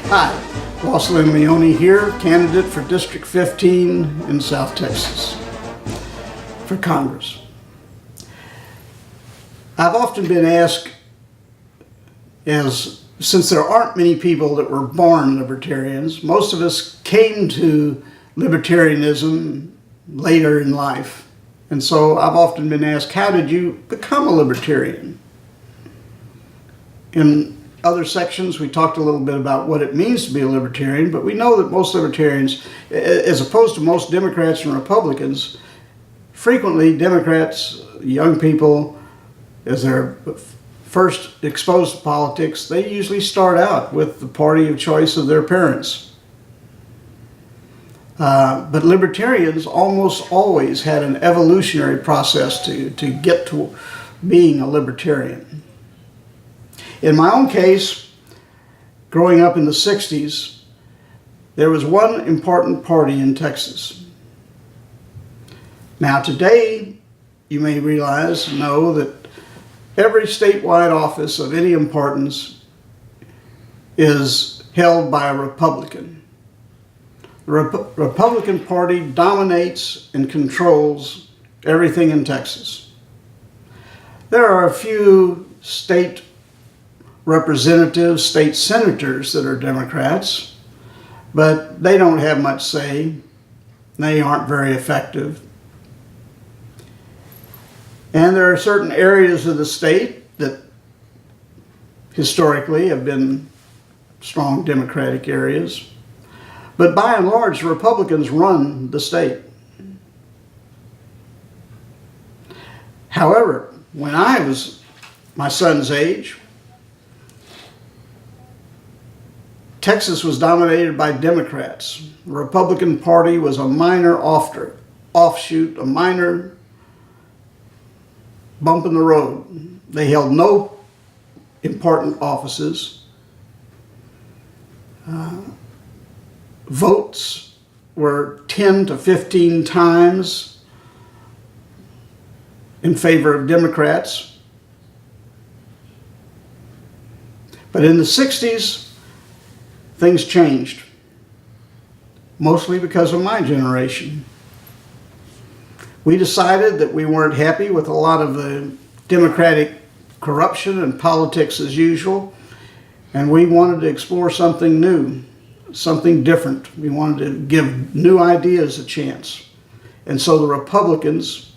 Hi, Lynn Leone here, candidate for District 15 in South Texas for Congress. I've often been asked, since there aren't many people that were born libertarians, most of us came to libertarianism later in life. And so I've often been asked, how did you become a libertarian? In other sections, we talked a little bit about what it means to be a libertarian, but we know that most libertarians, as opposed to most Democrats and Republicans, frequently Democrats, young people, as they're first exposed to politics, they usually start out with the party of choice of their parents. But libertarians almost always had an evolutionary process to get to being a libertarian. In my own case, growing up in the 60s, there was one important party in Texas. Now today, you may know that every statewide office of any importance is held by a Republican. The Republican Party dominates and controls everything in Texas. There are a few state representatives, state senators that are Democrats, but they don't have much say. They aren't very effective. And there are certain areas of the state that historically have been strong Democratic areas. But by and large, the Republicans run the state. However, when I was my son's age, Texas was dominated by Democrats. The Republican Party was a minor offshoot, a minor bump in the road. They held no important offices. Votes were 10 to 15 times in favor of Democrats. But in the 60s, things changed, mostly because of my generation. We decided that we weren't happy with a lot of the Democratic corruption and politics as usual, and we wanted to explore something new, something different. We wanted to give new ideas a chance. And so the Republicans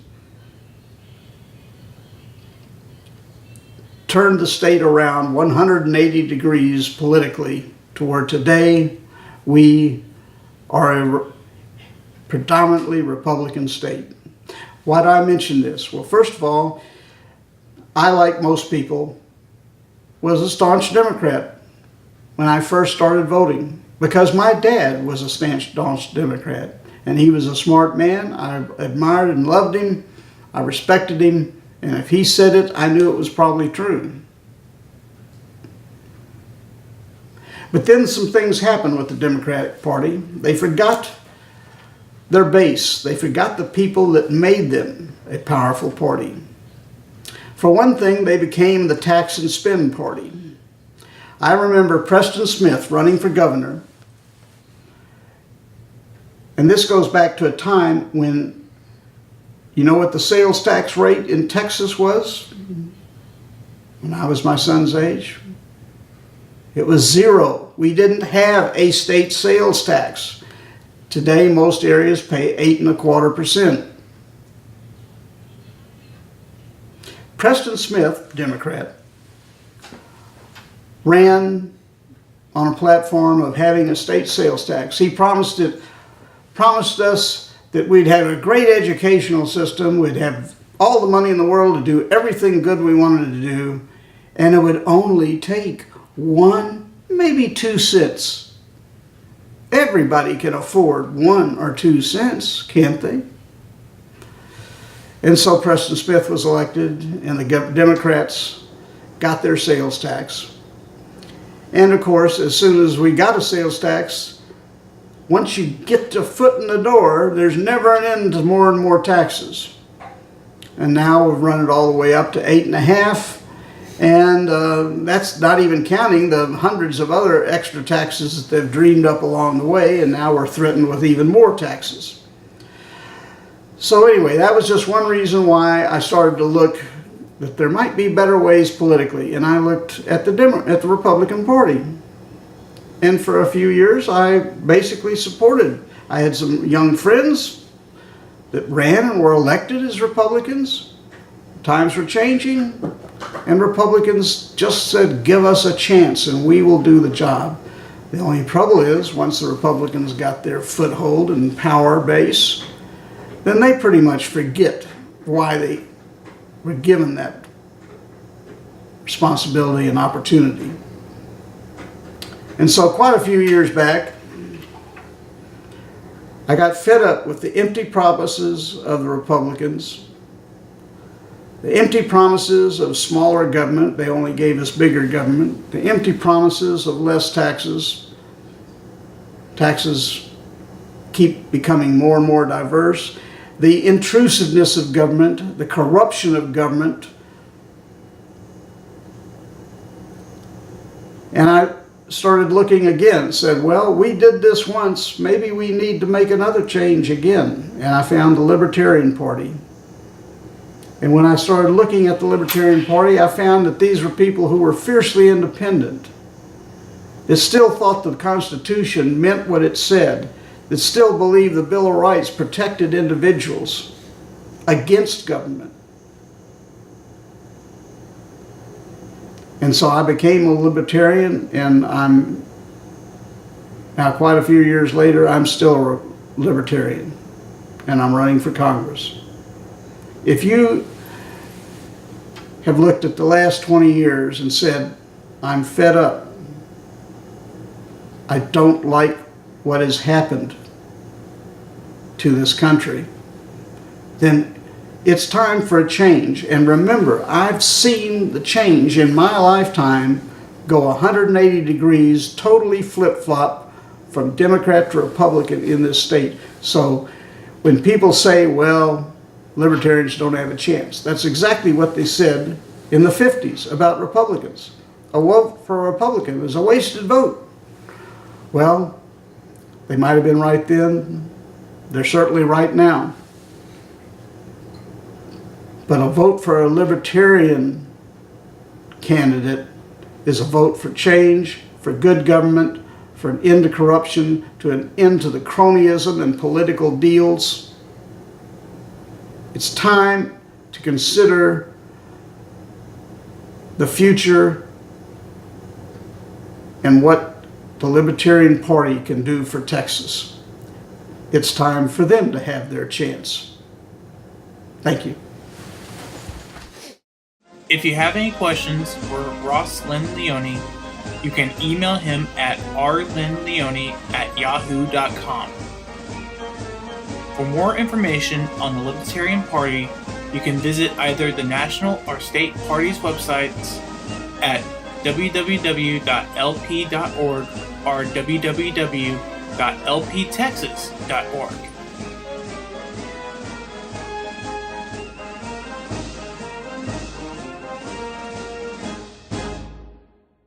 turned the state around 180 degrees politically to where today we are a predominantly Republican state. Why do I mention this? Well, first of all, I, like most people, was a staunch Democrat when I first started voting because my dad was a staunch Democrat, and he was a smart man. I admired and loved him. I respected him, and if he said it, I knew it was probably true. But then some things happened with the Democratic Party. They forgot their base. They forgot the people that made them a powerful party. For one thing, they became the tax and spend party. I remember Preston Smith running for governor. And this goes back to a time when, you know what the sales tax rate in Texas was when I was my son's age? It was 0. We didn't have a state sales tax. Today, most areas pay 8.25%. Preston Smith, Democrat, ran on a platform of having a state sales tax. He promised us that we'd have a great educational system, we'd have all the money in the world to do everything good we wanted to do, and it would only take 1, maybe 2 cents. Everybody can afford 1 or 2 cents, can't they? And so Preston Smith was elected, and the Democrats got their sales tax. And of course, as soon as we got a sales tax, once you get your foot in the door, there's never an end to more and more taxes. And now we've run it all the way up to 8.5%. And that's not even counting the hundreds of other extra taxes that they've dreamed up along the way, and now we're threatened with even more taxes. So anyway, that was just one reason why I started to look that there might be better ways politically, and I looked at the Republican Party. And for a few years, I basically supported. I had some young friends that ran and were elected as Republicans. Times were changing, and Republicans just said, give us a chance and we will do the job. The only trouble is, once the Republicans got their foothold and power base, then they pretty much forget why they were given that responsibility and opportunity. And so quite a few years back, I got fed up with the empty promises of the Republicans, the empty promises of smaller government. They only gave us bigger government. The empty promises of less taxes. Taxes keep becoming more and more diverse. The intrusiveness of government, the corruption of government. And I started looking again, said, well, we did this once, maybe we need to make another change again. And I found the Libertarian Party. And when I started looking at the Libertarian Party, I found that these were people who were fiercely independent, that still thought the Constitution meant what it said, that still believed the Bill of Rights protected individuals against government. And so I became a Libertarian, and I'm now, quite a few years later, I'm still a Libertarian, and I'm running for Congress. If you have looked at the last 20 years and said, I'm fed up, I don't like what has happened to this country, then it's time for a change. And remember, I've seen the change in my lifetime go 180 degrees, totally flip-flop from Democrat to Republican in this state. So when people say, well, Libertarians don't have a chance, that's exactly what they said in the 50s about Republicans. A vote for a Republican is a wasted vote. Well, they might have been right then. They're certainly right now. But a vote for a Libertarian candidate is a vote for change, for good government, for an end to corruption, to an end to the cronyism and political deals. It's time to consider the future and what the Libertarian Party can do for Texas. It's time for them to have their chance. Thank you. If you have any questions for Ross Lynn Leone, you can email him at rlynnleone@yahoo.com. For more information on the Libertarian Party, you can visit either the national or state party's websites at www.lp.org or www.lptexas.org.